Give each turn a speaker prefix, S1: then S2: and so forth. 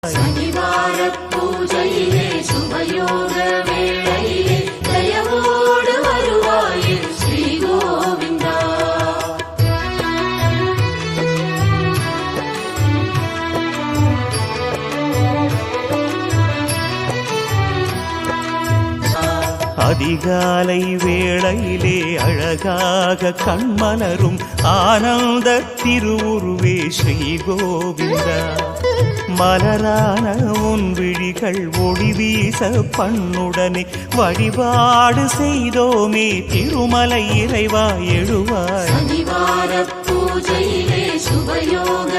S1: சனிவார பூஜையிலே சுபயோக வேளையிலே தயவோடு வருவாயே ஸ்ரீ கோவிந்தா.
S2: அதிகாலை வேளையிலே அழகாக கண்மலரும் ஆனந்த திருவுருவே ஸ்ரீ கோவிந்தா. மலரான உன் விழிகள் ஒளி வீச பண்ணுடனே வழிபாடு செய்தோமே திருமலை இறைவா எழுவாய்.
S1: சனிவார பூஜையிலே சுபயோக